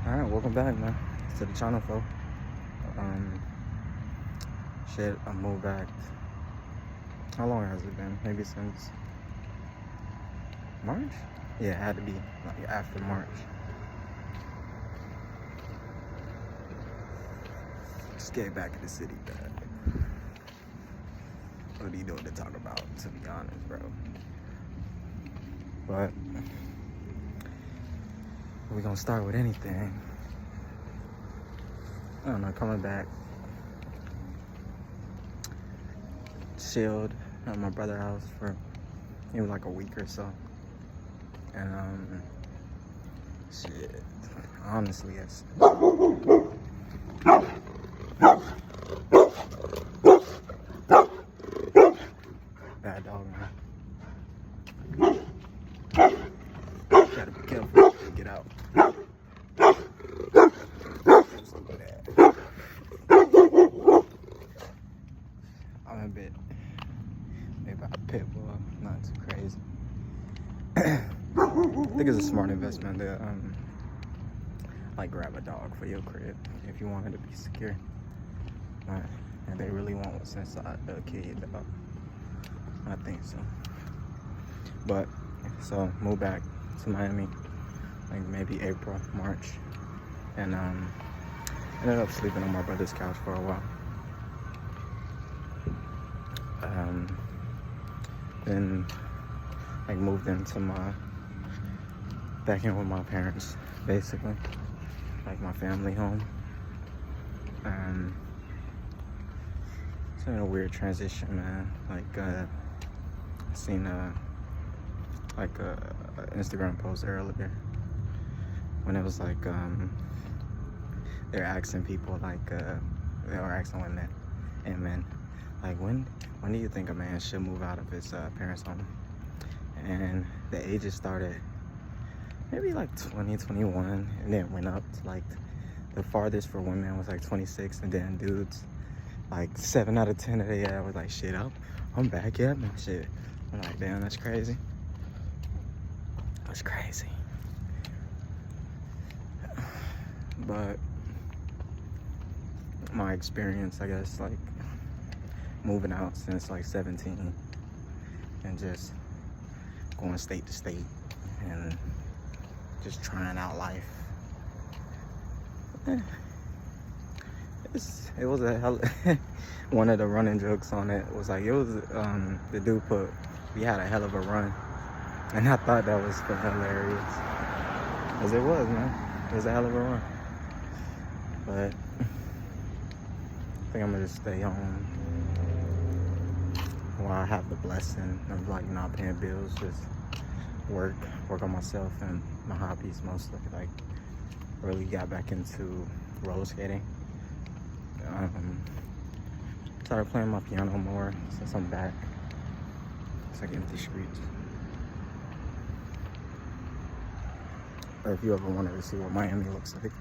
Alright, welcome back, man, to the channel, folks. I moved back. How long has it been? Maybe since March? Yeah, it had to be like after March. Just get back in the city, man. What do you know to talk about, to be honest, bro? But we're gonna start with anything. I don't know, coming back. Chilled at my brother's house for maybe like a week or so. And shit, honestly, it's bad dog, man. Gotta be careful to get out. I'm a bit, maybe a pit bull, not too crazy. I think it's a smart investment to like grab a dog for your crib if you want it to be secure. And they really want what's inside the kid dog. I think so. But so moved back to Miami, like maybe April, March, and ended up sleeping on my brother's couch for a while. Then like moved back in with my parents, basically, like my family home. It's been a weird transition, man. Like I seen a Instagram post earlier when it was like they're asking people like they were asking women and men like when do you think a man should move out of his parents' home? And the ages started maybe like 20, 21, and then went up to like the farthest for women was like 26, and then dudes like 7 out of 10 of they was like, shit, I'm back, yeah, man, shit. I'm like, damn, that's crazy. That's crazy. But my experience, I guess, like moving out since like 17 and just going state to state and just trying out life. It was a hell. One of the running jokes on it was like, it was the dude put, we had a hell of a run, and I thought that was hilarious, as it was, man. It was a hell of a run. But I think I'm gonna just stay home while I have the blessing of like not paying bills, just work on myself and my hobbies mostly. Like really got back into roller skating. Started playing my piano more since I'm back. It's like empty streets. Or if you ever wanted to see what Miami looks like,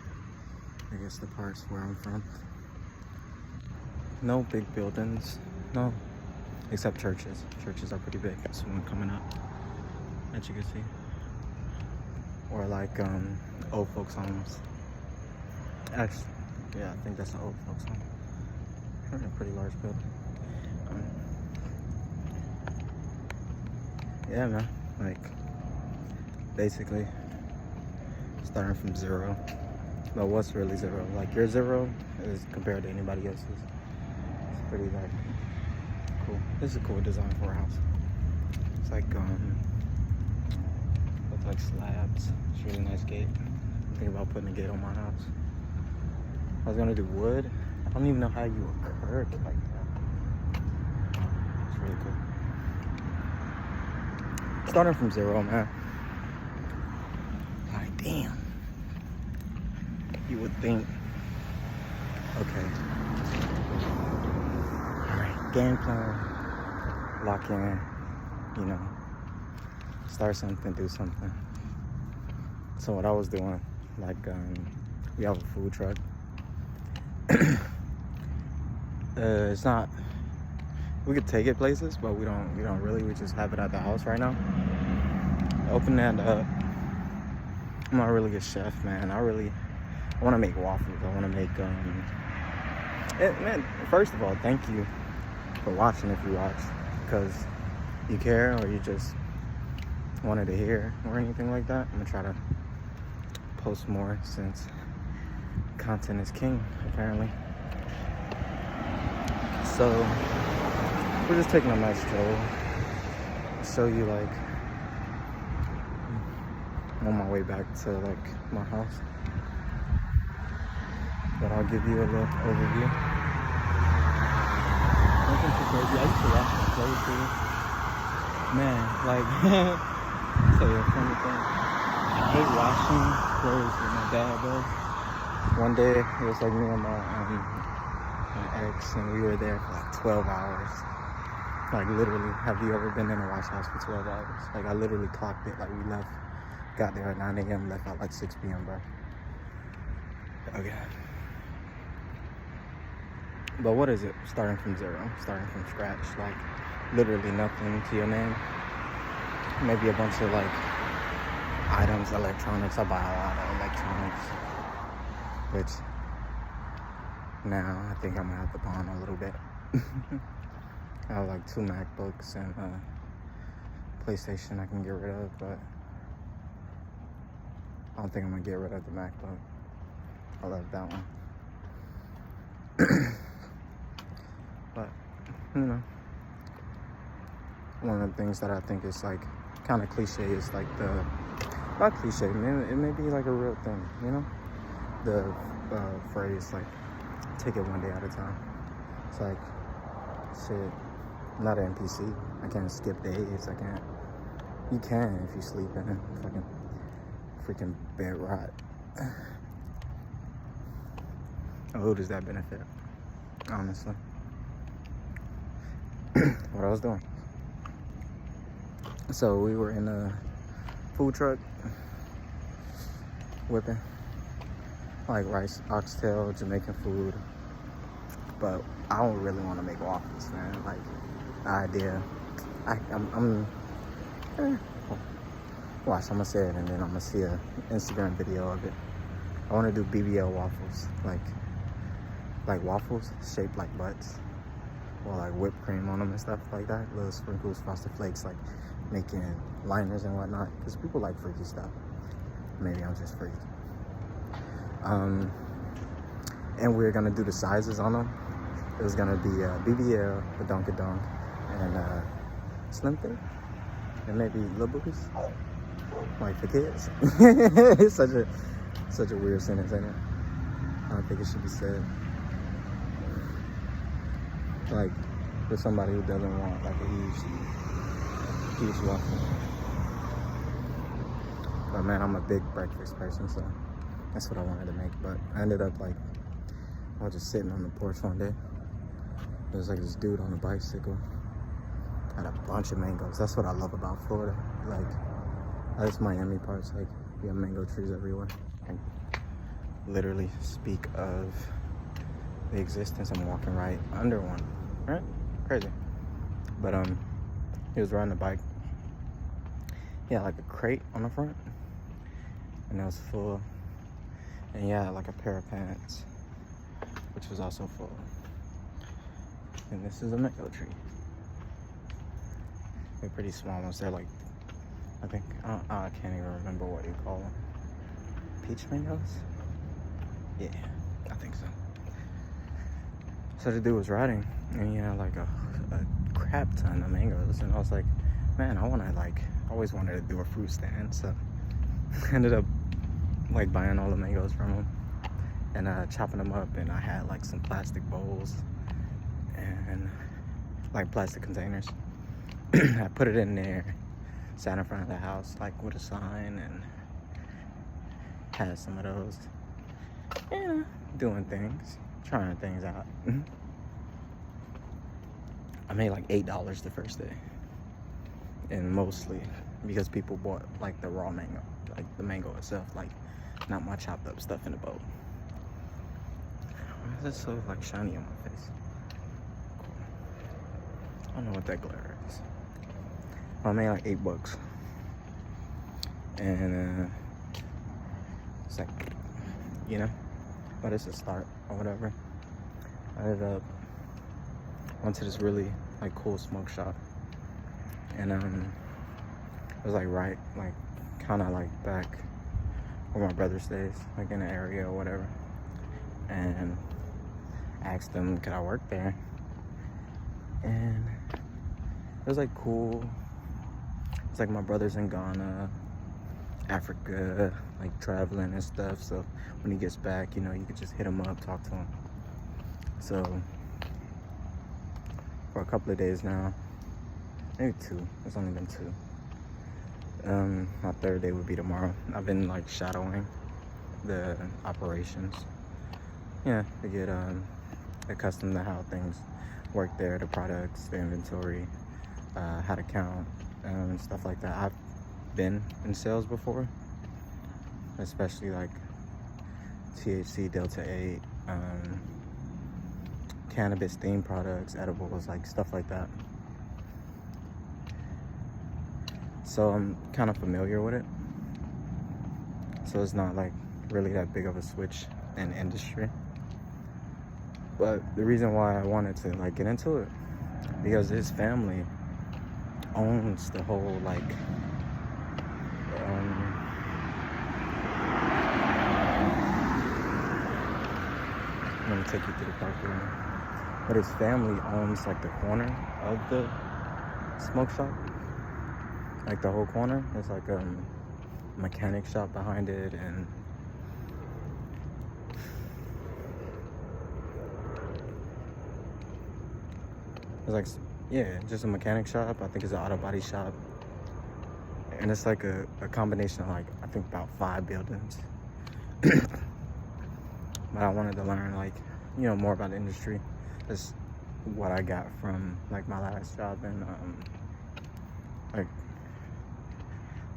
I guess the parts where I'm from. No big buildings, no, except churches. Churches are pretty big. There's one coming up that you can see. Or like old folks homes. Actually, yeah, I think that's an old folks home. A pretty large building. Yeah, man, like basically starting from zero. But what's really zero? Like your zero is compared to anybody else's. It's pretty like cool. This is a cool design for a house. It's like looks like slabs. It's a really nice gate. I'm thinking about putting a gate on my house. I was gonna do wood. I don't even know how you occurred like that. It's really cool. Starting from zero, man. Like, damn. You would think, okay, all right, game plan, lock in, you know, start something, do something. So what I was doing, like, we have a food truck. It's not, we could take it places, but we don't really, we just have it at the house right now. Open that up. I'm not really a chef, man. I really I want to make waffles. I want to make man, first of all, thank you for watching if you watched, because you care or you just wanted to hear or anything like that. I'm gonna try to post more since content is king, apparently. So we're just taking a nice stroll. Show you, like, I'm on my way back to like my house, but I'll give you a little overview. Nothing too crazy. I used to watch my clothes too. Man, like, tell you a funny thing. I hate washing clothes with my dad does. One day it was like me and my ex, and we were there for like 12 hours. Like, literally, have you ever been in a wash house for 12 hours? Like, I literally clocked it. Like, we got there at 9 a.m., left at like 6 p.m., bro. Okay. But what is it? Starting from zero, starting from scratch, like, literally nothing to your name. Maybe a bunch of, like, items, electronics. I buy a lot of electronics, which now I think I'm gonna have to pawn a little bit. I have like 2 MacBooks and PlayStation I can get rid of, but I don't think I'm gonna get rid of the MacBook. I love that one. But, you know, one of the things that I think is like kind of cliche is like not cliche, man, it may be like a real thing, you know? The phrase like, take it one day at a time. It's like, shit, I'm not an NPC. I can't skip days. You can if you sleep in it. Fucking freaking bed rot. Who does that benefit? Honestly. What I was doing. So we were in a food truck whipping like rice, oxtail, Jamaican food. But I don't really want to make waffles, man. Like, the idea, watch, I'm gonna say it and then I'm gonna see an Instagram video of it. I want to do BBL waffles, like waffles shaped like butts, or like whipped cream on them and stuff like that. Little sprinkles, frosted flakes, like making liners and whatnot. Because people like freaky stuff. Maybe I'm just freaky. And we're gonna do the sizes on them. It was gonna be BBL, a Donkadonk, and Slim Fit, and maybe Little Boobies, like for kids. It's such a weird sentence, ain't it? I don't think it should be said. Like, for somebody who doesn't want like a huge waffle. But man, I'm a big breakfast person, so that's what I wanted to make. But I ended up like, I was just sitting on the porch one day. There was like this dude on a bicycle, had a bunch of mangoes. That's what I love about Florida. Like, that's Miami parts. Like, you have mango trees everywhere. And literally speak of the existence. I'm walking right under one. Right? Crazy. But he was riding a bike. He had like a crate on the front, and it was full. And he had like a pair of pants, which was also full. And this is a mango tree. They're pretty small ones. They're like, I think, I can't even remember what you call them. Peach mangoes? Yeah, I think so. So the dude was riding, and he had like a crap ton of mangoes. And I was like, man, I always wanted to do a fruit stand. So I ended up like buying all the mangoes from him and chopping them up. And I had like some plastic bowls and like plastic containers. I put it in there, sat in front of the house like with a sign, and had some of those, you know, doing things, trying things out. I made like $8 the first day, and mostly because people bought like the raw mango, like the mango itself, like not my chopped up stuff in the bowl. Why is it so like shiny on my face? Cool. I don't know what that glare is. I made like $8, and it's like, you know, but it's a start or whatever. I ended up went to this really like cool smoke shop, and it was like right like kind of like back where my brother stays, like in the area or whatever. And asked them, could I work there? And it was like cool. It's like my brother's in Ghana, Africa, like traveling and stuff. So when he gets back, you know, you could just hit him up, talk to him. So for a couple of days now, maybe 2. It's only been 2. My 3rd day would be tomorrow. I've been like shadowing the operations. Yeah, to get accustomed to how things work there, the products, the inventory, how to count, and stuff like that. I've been in sales before, especially like THC, Delta 8, cannabis themed products, edibles, like stuff like that. So I'm kind of familiar with it. So it's not like really that big of a switch in industry. But the reason why I wanted to like get into it, because his family owns the whole like let me take you through the property. But his family owns like the corner of the smoke shop. Like the whole corner. It's like a mechanic shop behind it, and it's like, yeah, just a mechanic shop. I think it's an auto body shop. And it's like a combination of like, I think about 5 buildings. But I wanted to learn like, you know, more about the industry. That's what I got from like my last job in like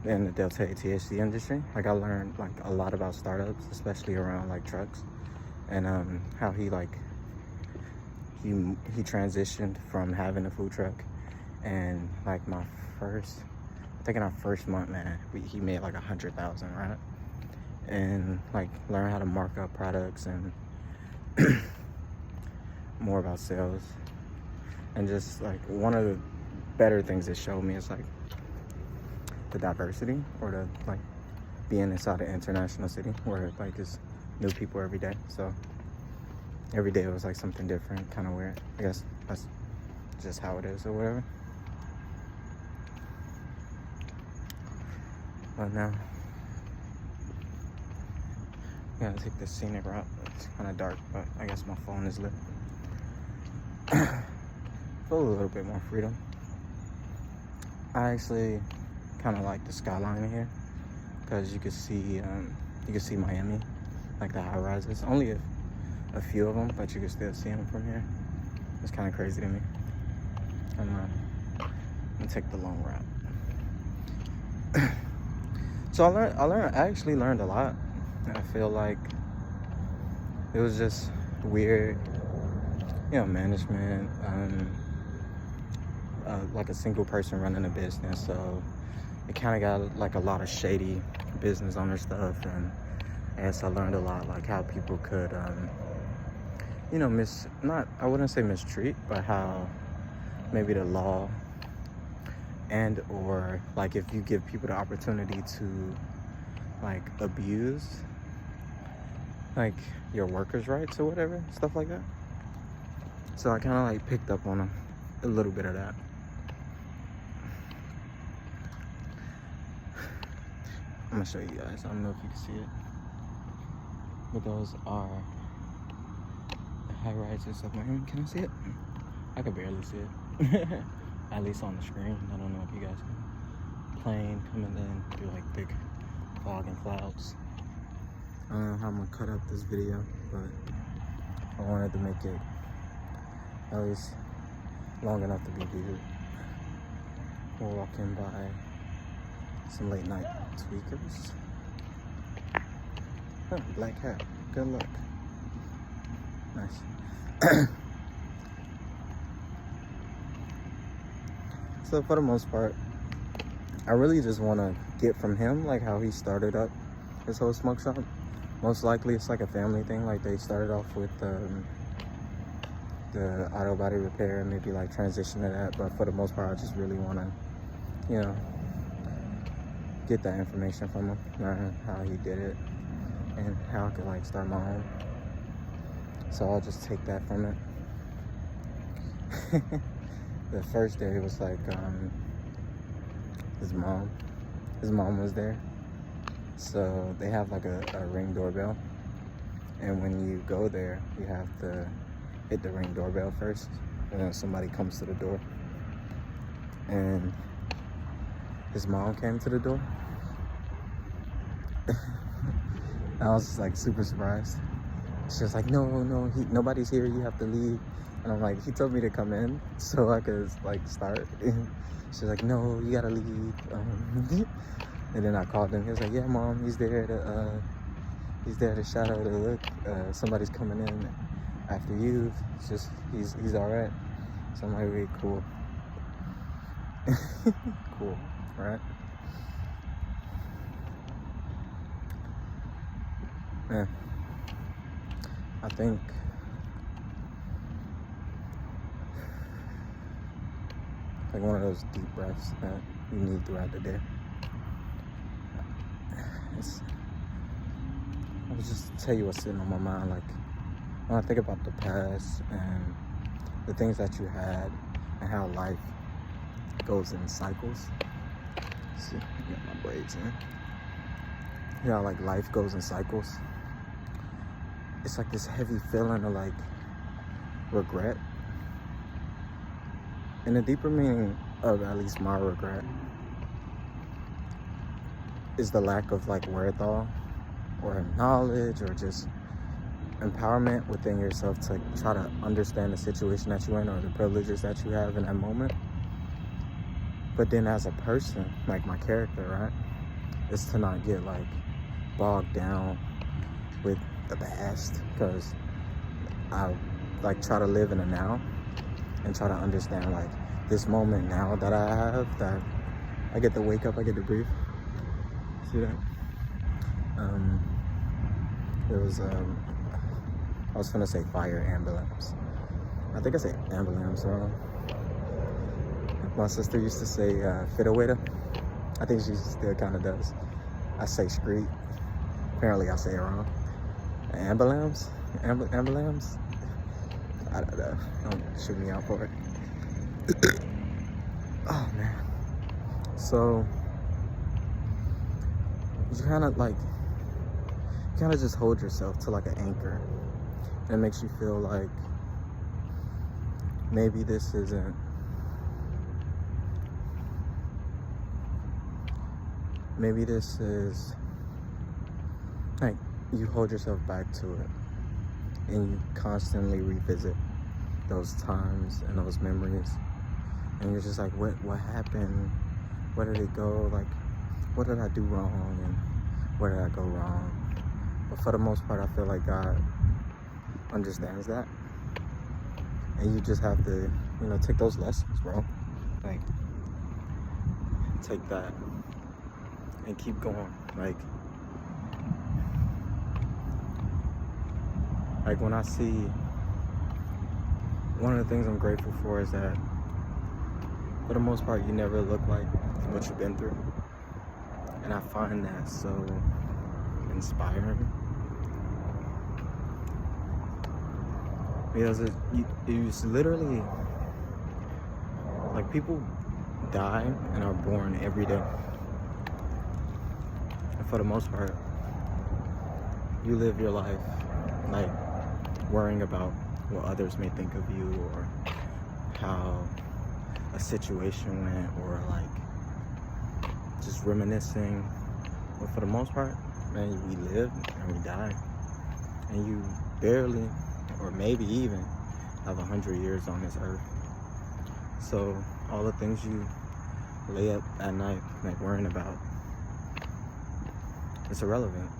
in the Delta 8 THC industry. Like I learned like a lot about startups, especially around like trucks, and how he transitioned from having a food truck. And like I think in our first month, man, he made like 100,000, right? And like learn how to mark up products and more about sales. And just like one of the better things it showed me is like the diversity, or the like being inside an international city where like it's new people every day. So every day it was like something different, kind of weird. I guess that's just how it is or whatever. But now I'm gonna take the scenic route. It's kind of dark, but I guess my phone is lit. Feel a little bit more freedom. I actually kind of like the skyline here, because you can see Miami, like the high rises. Only a few of them, but you can still see them from here. It's kind of crazy to me. I'm gonna take the long route. So I actually learned a lot. I feel like it was just weird, you know, management, like a single person running a business. So it kind of got like a lot of shady business owner stuff, and I guess I learned a lot, like how people could, you know, I wouldn't say mistreat, but how maybe the law or like if you give people the opportunity to like abuse like your workers' rights or whatever, stuff like that. So I kind of like picked up on a little bit of that. I'm gonna show you guys. I don't know if you can see it, but those are the high rises of Miami. Can I see it? I can barely see it. At least on the screen. I don't know if you guys can. Plane coming in through like big fog and clouds. I don't know how I'm gonna cut up this video, but I wanted to make it at least long enough to be viewed. We're walking by some late night tweakers. Oh, black hat. Good luck. Nice. So for the most part, I really just want to get from him like how he started up his whole smoke shop, most likely it's like a family thing. Like they started off with the auto body repair and maybe like transition to that. But for the most part, I just really want to, you know, get that information from him, learn how he did it and how I could like start my own. So I'll just take that from it. The first day was like his mom was there. So they have like a Ring doorbell, and when you go there you have to hit the Ring doorbell first, and then somebody comes to the door. And his mom came to the door. I was just like super surprised. She was like, no, nobody's here, you have to leave. And I'm like, he told me to come in so I could like start. She's like, no, you gotta leave. And then I called him. He was like, yeah, Mom, he's there to shout out, look, somebody's coming in after you. It's just he's all right. So I'm like, wait, cool. Cool, right? Yeah, I think like one of those deep breaths that you need throughout the day. I was just tell you what's sitting on my mind. Like when I think about the past and the things that you had and how life goes in cycles. Let's see, get my braids in. You know, like life goes in cycles. It's like this heavy feeling of like regret. And the deeper meaning of at least my regret is the lack of like wherewithal or knowledge or just empowerment within yourself to try to understand the situation that you're in or the privileges that you have in that moment. But then as a person, like my character, right, is to not get like bogged down with the past, because I like try to live in the now and try to understand like this moment now that I have, that I get to wake up, I get to breathe. See that? There was I was gonna say fire ambulance. I think I say ambulance wrong. My sister used to say fiddle-waiter. I think she still kind of does. I say street. Apparently I say it wrong. Ambulance? Ambulance? I don't know. Don't shoot me out for it. Oh man. So you kind of just hold yourself to like an anchor. And it makes you feel like maybe this isn't, maybe this is, like, you hold yourself back to it and you constantly revisit those times and those memories, and you're just like, what happened, where did it go, like what did I do wrong and where did I go wrong? But for the most part, I feel like God understands that, and you just have to, you know, take those lessons, bro. Like, take that and keep going. Like when I see, one of the things I'm grateful for is that for the most part you never look like what you've been through, and I find that so inspiring, because it's literally like people die and are born every day, and for the most part you live your life like worrying about what others may think of you or how a situation went, or like just reminiscing. But for the most part, man, we live and we die, and you barely, or maybe even, have 100 years on this earth. So all the things you lay up at night like worrying about, it's irrelevant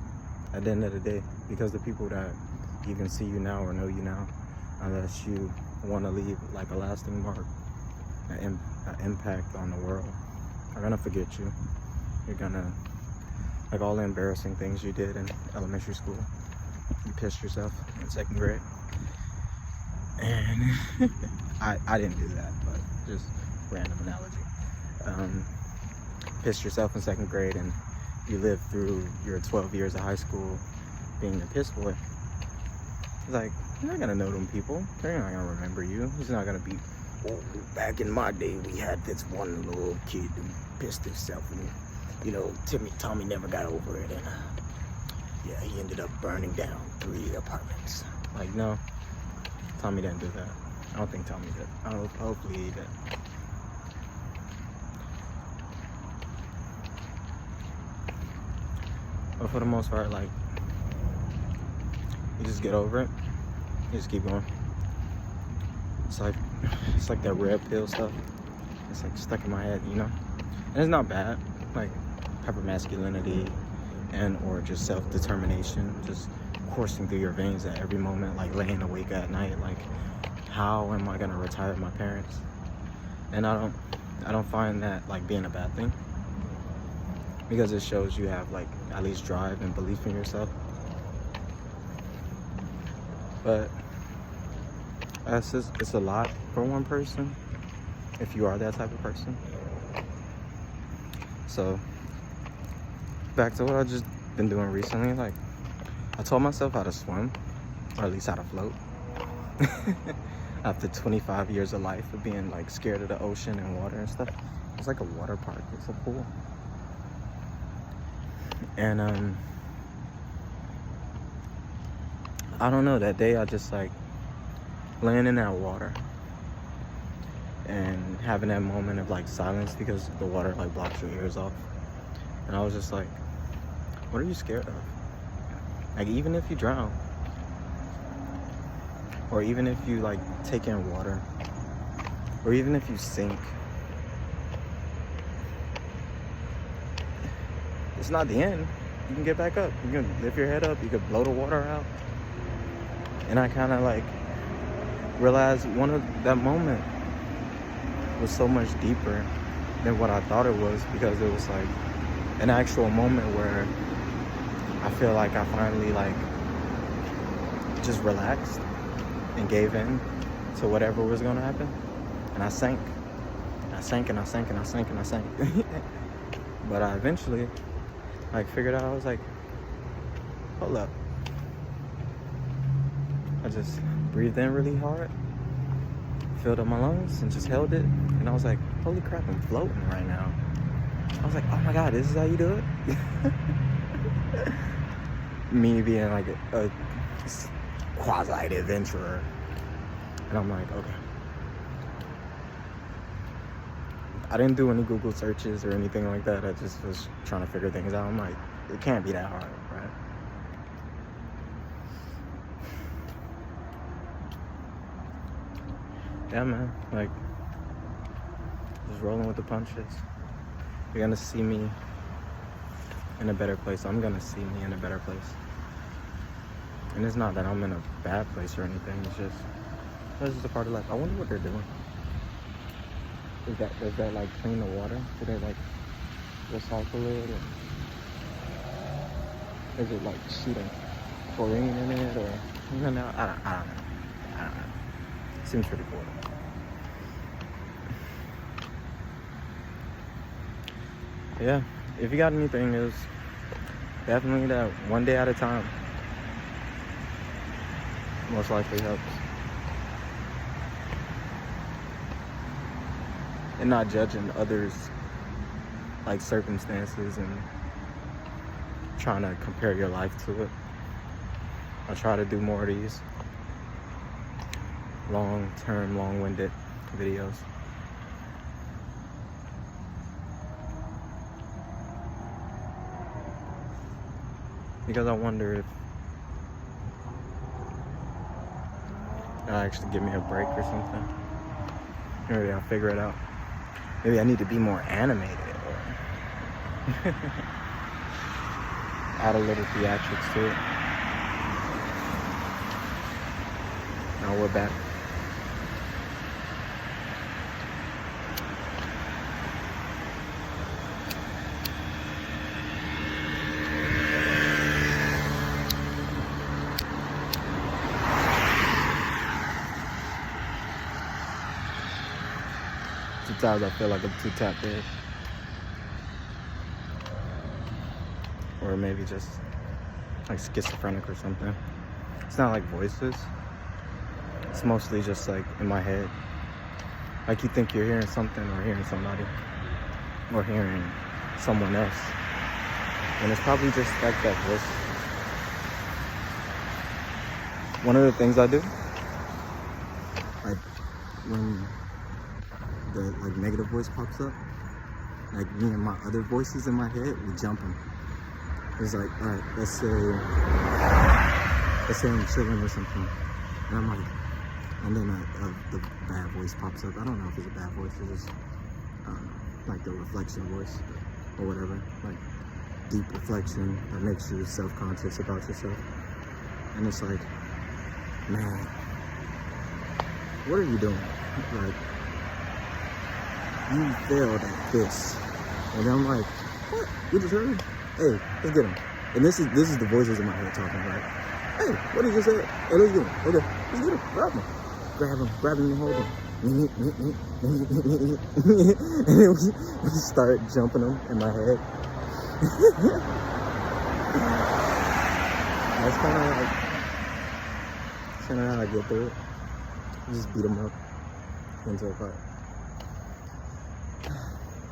at the end of the day, because the people that even see you now or know you now, unless you want to leave like a lasting mark, an impact on the world, are gonna forget you. You're gonna, like all the embarrassing things you did in elementary school, You pissed yourself in 2nd grade. And I didn't do that, but just random analogy. Pissed yourself in 2nd grade and you lived through your 12 years of high school being the piss boy. It's like, you're not gonna know them people. They're not gonna remember you. It's not gonna be, oh, back in my day, we had this one little kid who pissed himself and, you know, Tommy never got over it. And, yeah, he ended up burning down 3 apartments. Like, no, Tommy didn't do that. I don't think Tommy did. Hopefully he did. But for the most part, like, you just get over it. You just keep going. It's like that red pill stuff. It's like stuck in my head, you know? And it's not bad. Like hypermasculinity and or just self-determination, just coursing through your veins at every moment, like laying awake at night, like how am I gonna retire my parents? And I don't find that like being a bad thing, because it shows you have like at least drive and belief in yourself. But it's a lot for one person if you are that type of person. So back to what I've just been doing recently, like I taught myself how to swim, or at least how to float. After 25 years of life of being like scared of the ocean and water and stuff. It's like a water park, it's a pool. And I don't know, that day I just like laying in that water and having that moment of like silence, because the water like blocks your ears off. And I was just like, what are you scared of? Like, even if you drown, or even if you like take in water, or even if you sink, it's not the end. You can get back up. You can lift your head up. You could blow the water out. And I kind of like realized that moment was so much deeper than what I thought it was, because it was like an actual moment where I feel like I finally like just relaxed and gave in to whatever was gonna happen. And I sank. I sank and I sank and I sank and I sank. But I eventually like figured out, I was like, hold up. I just breathed in really hard, filled up my lungs and just held it. And I was like, holy crap, I'm floating right now. I was like, oh my God, this is how you do it? Me being like a quasi-adventurer. And I'm like, okay. I didn't do any Google searches or anything like that. I just was trying to figure things out. I'm like, it can't be that hard, right? Yeah, man, like, just rolling with the punches. You're gonna see me in a better place. I'm gonna see me in a better place. And it's not that I'm in a bad place or anything. It's just a part of life. I wonder what they're doing. Does that like clean the water? Do they like recycle it? Or is it like shooting chlorine in it? Or I don't know. Seems pretty cool. Yeah, if you got anything, it's definitely that one day at a time most likely helps. And not judging others' like circumstances and trying to compare your life to it. I try to do more of these long-term, long-winded videos. Because I wonder if it'll actually give me a break or something. Maybe I'll figure it out. Maybe I need to be more animated or add a little theatrics to it. Now we're back. Sometimes I feel like I'm too tapped in. Or maybe just like schizophrenic or something. It's not like voices. It's mostly just like in my head. Like you think you're hearing something or hearing somebody or hearing someone else. And it's probably just like that voice. One of the things I do, like when the like negative voice pops up, like me and my other voices in my head, we jump them. It's like, all right, let's say I'm chilling or something, and I'm like, and then the bad voice pops up. I don't know if it's a bad voice, it's just like the reflection voice or whatever, like deep reflection that makes you self-conscious about yourself. And it's like, man, what are you doing? Like, you failed at this. And I'm like, what? You just heard me? Hey, let's get him. And this is the voices in my head talking, right? Hey, what did you say? Hey, let's get him. Okay, let's get him. Grab him and hold him. And then we start jumping them in my head. That's kind of how I get through it. Just beat them up until a fight.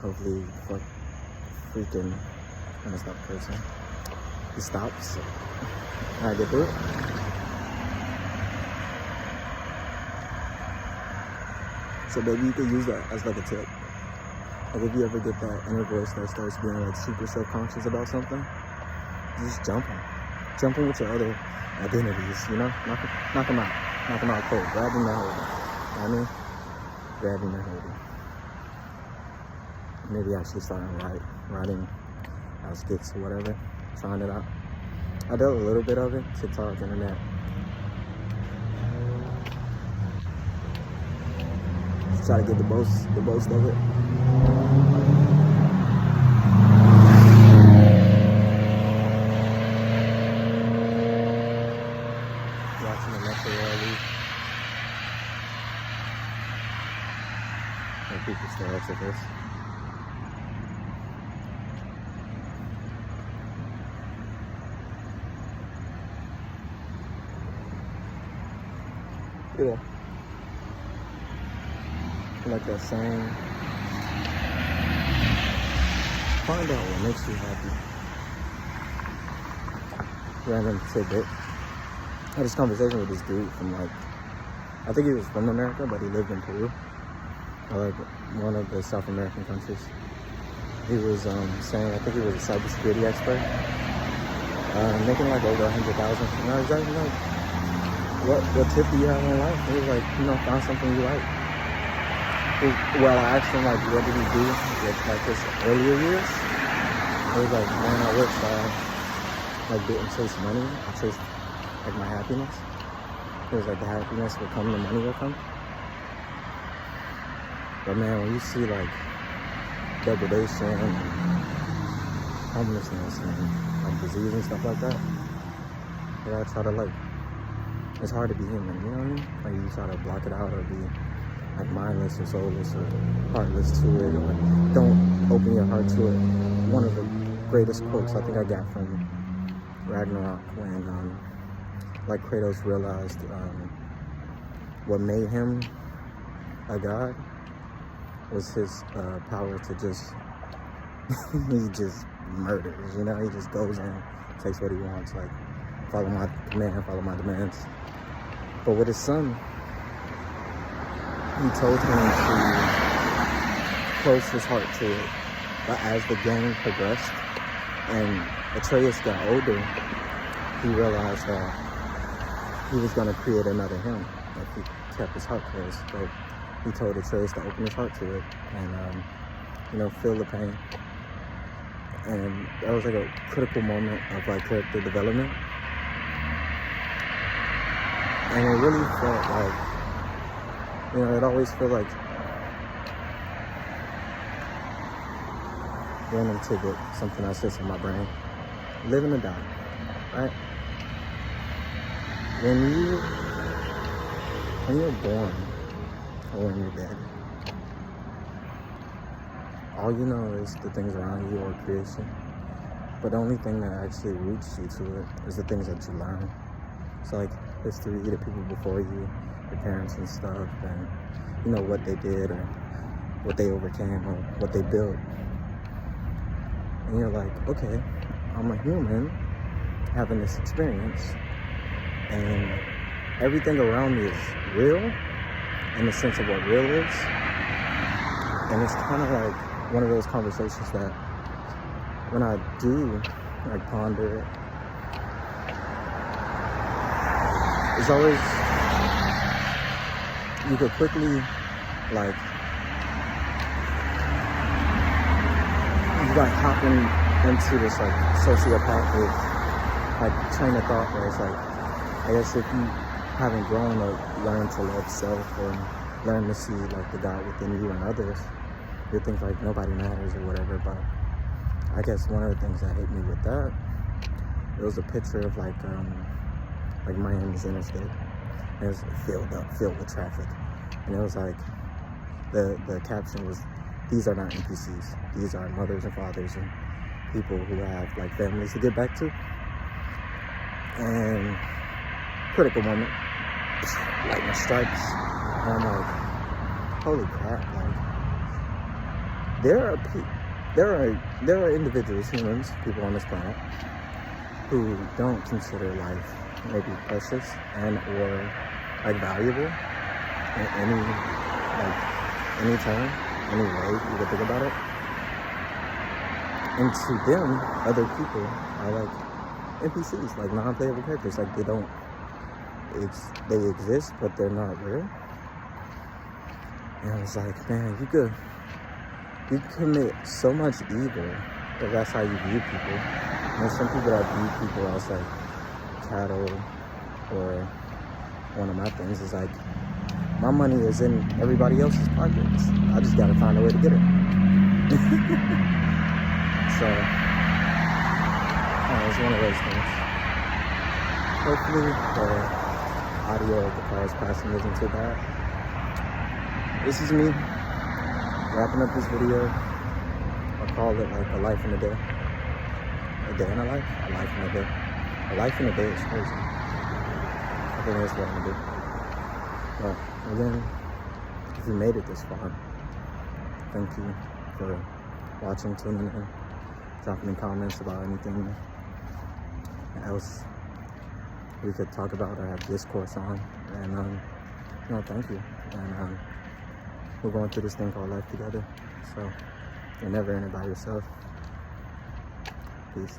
Hopefully, freaking, I'm gonna stop cursing. He stops. I get through it. So maybe you could use that as like a tip. Like if you ever get that inner voice that starts being like super self-conscious about something, just jump him. Jump him with your other identities, you know? Knock him out. Knock him out cold. Grab him and hold him. You know what I mean? Grab him and hold him. Maybe actually starting writing skits or whatever. Trying it out. I did a little bit of it. TikTok, internet. Try to get the most of it. Watching the Metro rally. And people stare at this. Yeah. Like that saying, find out what makes you happy. Random tidbit. I had this conversation with this dude from I think he was from America, but he lived in Peru, or one of the South American countries. He was saying, I think he was a cybersecurity expert, making over 100,000. And I was like, what tip do you have in life? He was like, find something you like. Well, I asked him, what did he do with, his earlier years? I was like, man, I wish I, didn't chase money. I chased, my happiness. It was like the happiness will come, the money will come. But, man, when you see, degradation and homelessness and, disease and stuff like that, you gotta try to, it's hard to be human, you know what I mean? You try to block it out or be mindless or soulless or heartless to it, or don't open your heart to it. One of the greatest quotes I think I got from Ragnarok when Kratos realized what made him a god was his power to just he just murders, he just goes in, takes what he wants, follow my command, follow my demands. But with his son, he told him to close his heart to it. But as the game progressed and Atreus got older, he realized that he was going to create another him if he kept his heart closed. So he told Atreus to open his heart to it and, feel the pain. And that was a critical moment of character development. And it really felt it always felt random tidbit, something that sits in my brain. Living or dying, right? When you're born or when you're dead, all you know is the things around you or creation. But the only thing that actually roots you to it is the things that you learn. So like history, the people before you, your parents and stuff, and you know what they did or what they overcame or what they built. And you're like, okay, I'm a human having this experience, and everything around me is real in the sense of what real is. And it's kind of like one of those conversations that when I do like ponder it, it's always, you could quickly like, you like hopping into this like sociopathic like train of thought where it's like, I guess if you haven't grown or learned to love self or learn to see like the God within you and others, you think like nobody matters or whatever. But I guess one of the things that hit me with that, it was a picture of like Miami's interstate. It was filled with traffic, and it was like the caption was, "These are not NPCs. These are mothers and fathers and people who have like families to get back to." And critical moment, lightning strikes, and I'm like, holy crap! Like there are individuals, humans, people on this planet who don't consider life maybe precious and or like valuable in any term, any way you could think about it. And to them, other people are like NPCs, like non-playable characters. Like they exist, but they're not real. And I was like, man, you could commit so much evil if that's how you view people. And there's some people that view people as like cattle, or one of my things is like, my money is in everybody else's pockets. I just gotta find a way to get it. So, it's one of those things. Hopefully the audio of the cars passing isn't too bad. This is me wrapping up this video. I'll call it like a life in a day. A day in a life? A life in a day. A life in a day is crazy. I think that's what I'm gonna do. But again, if you made it this far, thank you for watching, tuning in, dropping comments about anything else we could talk about or have discourse on. And thank you. And we're going through this thing called life together. So you're never in it by yourself. Peace.